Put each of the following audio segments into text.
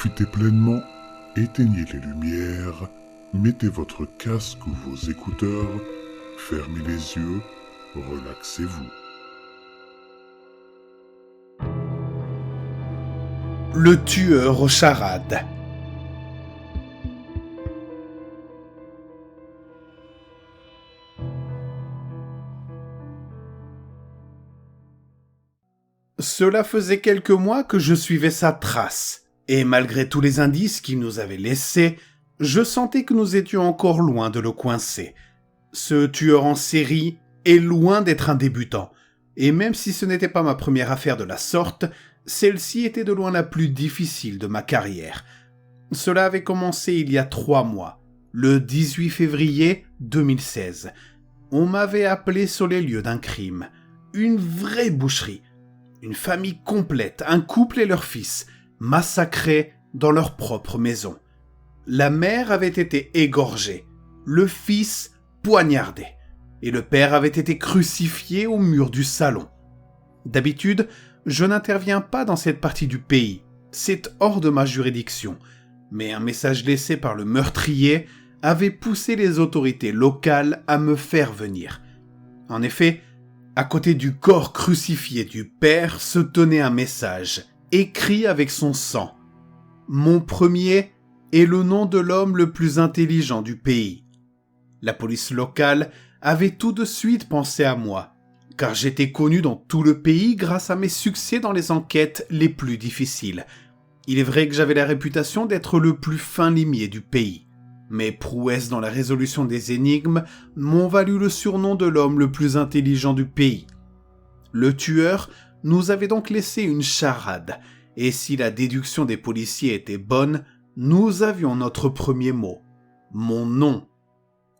profitez pleinement, éteignez les lumières, mettez votre casque ou vos écouteurs, fermez les yeux, relaxez-vous. Le tueur aux charades. Cela faisait quelques mois que je suivais sa trace, et malgré tous les indices qu'il nous avait laissés, je sentais que nous étions encore loin de le coincer. Ce tueur en série est loin d'être un débutant, et même si ce n'était pas ma première affaire de la sorte, celle-ci était de loin la plus difficile de ma carrière. Cela avait commencé il y a 3 mois, le 18 février 2016. On m'avait appelé sur les lieux d'un crime, une vraie boucherie. Une famille complète, un couple et leur fils, massacrés dans leur propre maison. La mère avait été égorgée, le fils poignardé, et le père avait été crucifié au mur du salon. D'habitude, je n'interviens pas dans cette partie du pays, c'est hors de ma juridiction, mais un message laissé par le meurtrier avait poussé les autorités locales à me faire venir. En effet, à côté du corps crucifié du père se tenait un message, écrit avec son sang. Mon premier est le nom de l'homme le plus intelligent du pays. La police locale avait tout de suite pensé à moi, car j'étais connu dans tout le pays grâce à mes succès dans les enquêtes les plus difficiles. Il est vrai que j'avais la réputation d'être le plus fin limier du pays. Mes prouesses dans la résolution des énigmes m'ont valu le surnom de l'homme le plus intelligent du pays. Le tueur nous avait donc laissé une charade, et si la déduction des policiers était bonne, nous avions notre premier mot. Mon nom.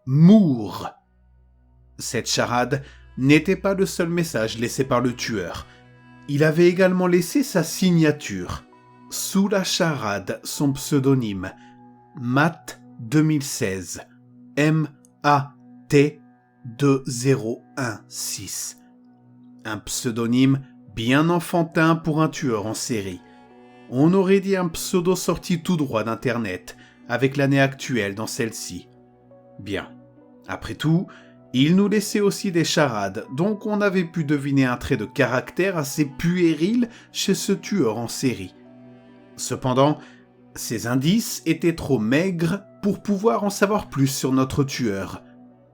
Moore. Cette charade n'était pas le seul message laissé par le tueur. Il avait également laissé sa signature. Sous la charade, son pseudonyme. Matt 2016, M-A-T 2016. Un pseudonyme bien enfantin pour un tueur en série. On aurait dit un pseudo sorti tout droit d'Internet, avec l'année actuelle dans celle-ci. Bien. Après tout, il nous laissait aussi des charades, donc on avait pu deviner un trait de caractère assez puéril chez ce tueur en série. Cependant, ces indices étaient trop maigres pour pouvoir en savoir plus sur notre tueur.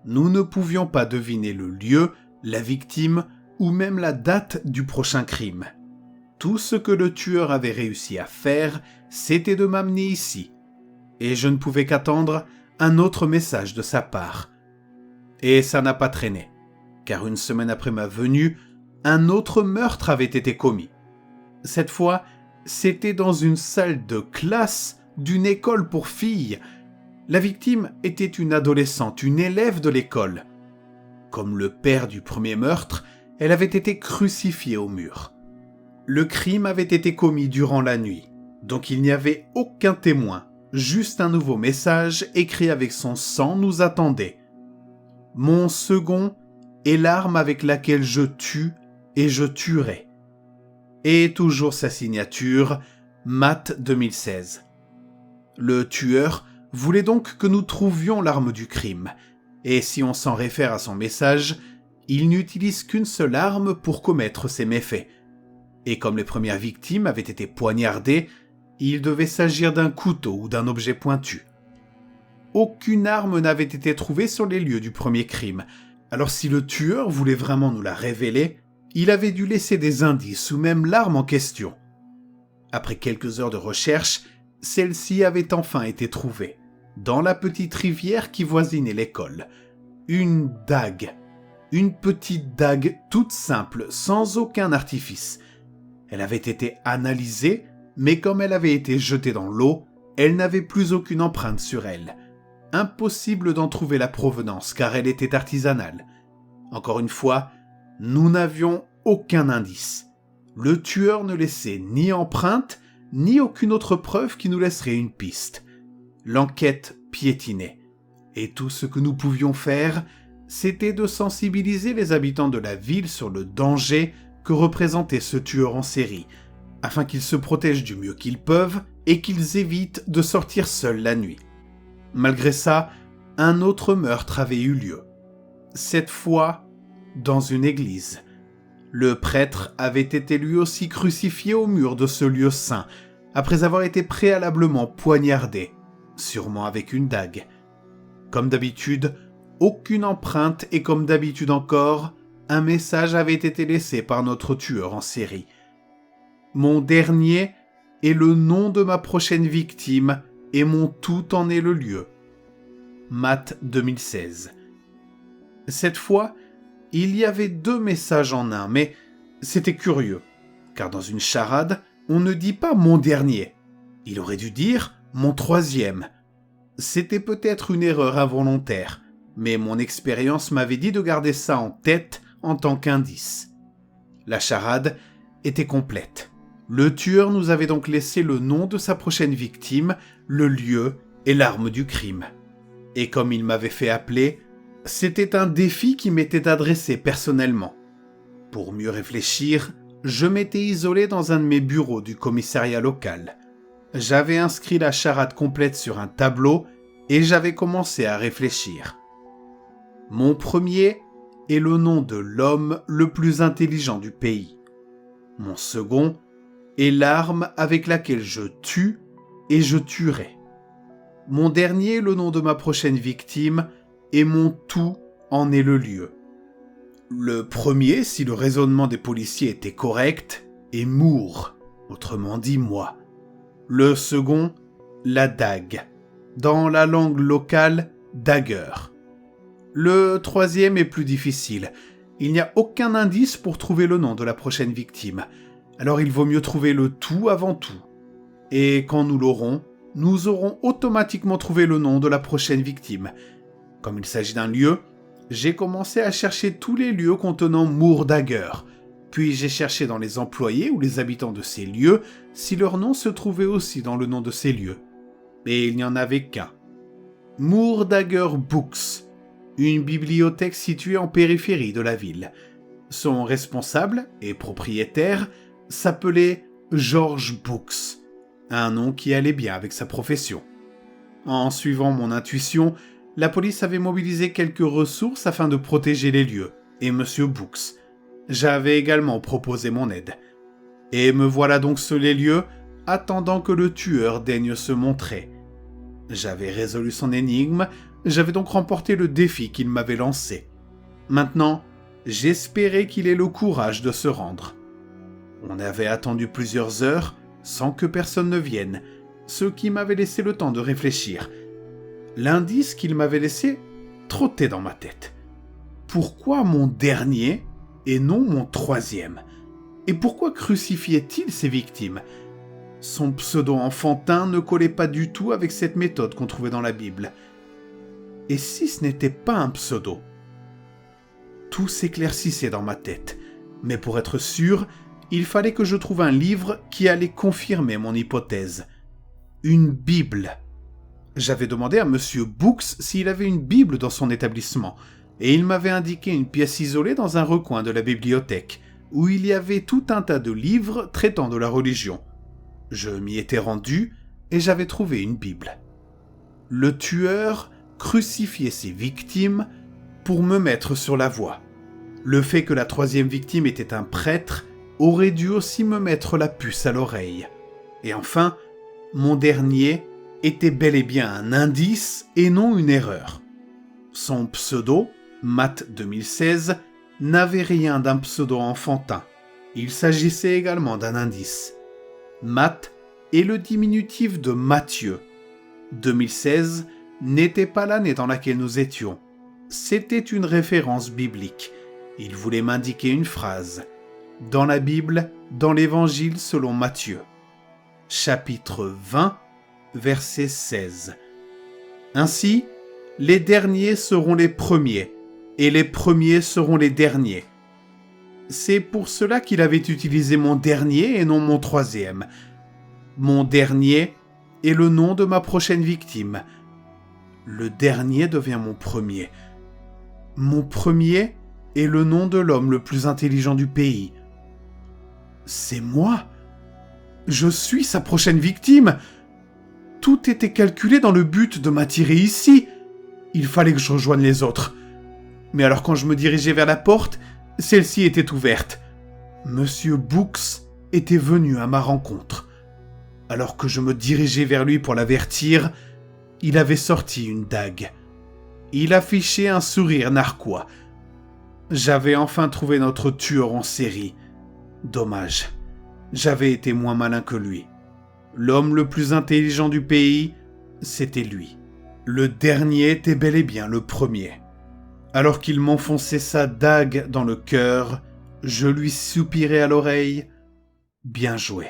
Nous ne pouvions pas deviner le lieu, la victime ou même la date du prochain crime. Tout ce que le tueur avait réussi à faire, c'était de m'amener ici. Et je ne pouvais qu'attendre un autre message de sa part. Et ça n'a pas traîné, car une semaine après ma venue, un autre meurtre avait été commis. Cette fois, c'était dans une salle de classe d'une école pour filles. La victime était une adolescente, une élève de l'école. Comme le père du premier meurtre, elle avait été crucifiée au mur. Le crime avait été commis durant la nuit, donc il n'y avait aucun témoin, juste un nouveau message écrit avec son sang nous attendait. Mon second est l'arme avec laquelle je tue et je tuerai. Et toujours sa signature, Matt 2016. Le tueur voulait donc que nous trouvions l'arme du crime, et si on s'en réfère à son message, il n'utilise qu'une seule arme pour commettre ses méfaits. Et comme les premières victimes avaient été poignardées, il devait s'agir d'un couteau ou d'un objet pointu. Aucune arme n'avait été trouvée sur les lieux du premier crime, alors si le tueur voulait vraiment nous la révéler, il avait dû laisser des indices ou même l'arme en question. Après quelques heures de recherche, celle-ci avait enfin été trouvée, dans la petite rivière qui voisinait l'école. Une dague. Une petite dague toute simple, sans aucun artifice. Elle avait été analysée, mais comme elle avait été jetée dans l'eau, elle n'avait plus aucune empreinte sur elle. Impossible d'en trouver la provenance, car elle était artisanale. Encore une fois, nous n'avions aucun indice. Le tueur ne laissait ni empreinte, ni aucune autre preuve qui nous laisserait une piste. L'enquête piétinait. Et tout ce que nous pouvions faire, c'était de sensibiliser les habitants de la ville sur le danger que représentait ce tueur en série, afin qu'ils se protègent du mieux qu'ils peuvent et qu'ils évitent de sortir seuls la nuit. Malgré ça, un autre meurtre avait eu lieu. Cette fois, dans une église. Le prêtre avait été lui aussi crucifié au mur de ce lieu saint, après avoir été préalablement poignardé, sûrement avec une dague. Comme d'habitude, aucune empreinte et comme d'habitude encore, un message avait été laissé par notre tueur en série. Mon dernier est le nom de ma prochaine victime et mon tout en est le lieu. Matt 2016. Cette fois, il y avait 2 messages en un, mais c'était curieux, car dans une charade, on ne dit pas mon dernier. Il aurait dû dire mon 3e. C'était peut-être une erreur involontaire, mais mon expérience m'avait dit de garder ça en tête en tant qu'indice. La charade était complète. Le tueur nous avait donc laissé le nom de sa prochaine victime, le lieu et l'arme du crime. Et comme il m'avait fait appeler, c'était un défi qui m'était adressé personnellement. Pour mieux réfléchir, je m'étais isolé dans un de mes bureaux du commissariat local. J'avais inscrit la charade complète sur un tableau et j'avais commencé à réfléchir. Mon premier est le nom de l'homme le plus intelligent du pays. Mon second est l'arme avec laquelle je tue et je tuerai. Mon dernier est le nom de ma prochaine victime et mon tout en est le lieu. Le premier, si le raisonnement des policiers était correct, est Moore, autrement dit moi. Le second, la dague. Dans la langue locale, dagger. Le troisième est plus difficile. Il n'y a aucun indice pour trouver le nom de la prochaine victime. Alors il vaut mieux trouver le tout avant tout. Et quand nous l'aurons, nous aurons automatiquement trouvé le nom de la prochaine victime. Comme il s'agit d'un lieu, j'ai commencé à chercher tous les lieux contenant Moore Dagger. Puis j'ai cherché dans les employés ou les habitants de ces lieux si leur nom se trouvait aussi dans le nom de ces lieux. Et il n'y en avait qu'un. Moore Dagger Books, une bibliothèque située en périphérie de la ville. Son responsable et propriétaire s'appelait George Books, un nom qui allait bien avec sa profession. En suivant mon intuition, la police avait mobilisé quelques ressources afin de protéger les lieux, et M. Books. J'avais également proposé mon aide. Et me voilà donc sur les lieux, attendant que le tueur daigne se montrer. J'avais résolu son énigme, j'avais donc remporté le défi qu'il m'avait lancé. Maintenant, j'espérais qu'il ait le courage de se rendre. On avait attendu plusieurs heures, sans que personne ne vienne, ce qui m'avait laissé le temps de réfléchir. L'indice qu'il m'avait laissé trottait dans ma tête. Pourquoi mon dernier et non mon troisième? Et pourquoi crucifiait-il ses victimes? Son pseudo enfantin ne collait pas du tout avec cette méthode qu'on trouvait dans la Bible. Et si ce n'était pas un pseudo? Tout s'éclaircissait dans ma tête, mais pour être sûr, il fallait que je trouve un livre qui allait confirmer mon hypothèse. Une Bible. J'avais demandé à M. Books s'il avait une Bible dans son établissement, et il m'avait indiqué une pièce isolée dans un recoin de la bibliothèque, où il y avait tout un tas de livres traitant de la religion. Je m'y étais rendu, et j'avais trouvé une Bible. Le tueur crucifiait ses victimes pour me mettre sur la voie. Le fait que la troisième victime était un prêtre aurait dû aussi me mettre la puce à l'oreille. Et enfin, mon dernier était bel et bien un indice et non une erreur. Son pseudo, Matt 2016, n'avait rien d'un pseudo enfantin. Il s'agissait également d'un indice. Matt est le diminutif de Matthieu. 2016 n'était pas l'année dans laquelle nous étions. C'était une référence biblique. Il voulait m'indiquer une phrase. Dans la Bible, dans l'Évangile selon Matthieu. Chapitre 20, verset 16. Ainsi, les derniers seront les premiers, et les premiers seront les derniers. C'est pour cela qu'il avait utilisé mon dernier et non mon troisième. Mon dernier est le nom de ma prochaine victime. Le dernier devient mon premier. Mon premier est le nom de l'homme le plus intelligent du pays. C'est moi. Je suis sa prochaine victime. Tout était calculé dans le but de m'attirer ici. Il fallait que je rejoigne les autres. Mais alors quand je me dirigeais vers la porte, celle-ci était ouverte. Monsieur Books était venu à ma rencontre. Alors que je me dirigeais vers lui pour l'avertir, il avait sorti une dague. Il affichait un sourire narquois. J'avais enfin trouvé notre tueur en série. Dommage, j'avais été moins malin que lui. L'homme le plus intelligent du pays, c'était lui. Le dernier était bel et bien le premier. Alors qu'il m'enfonçait sa dague dans le cœur, je lui soupirai à l'oreille « Bien joué ».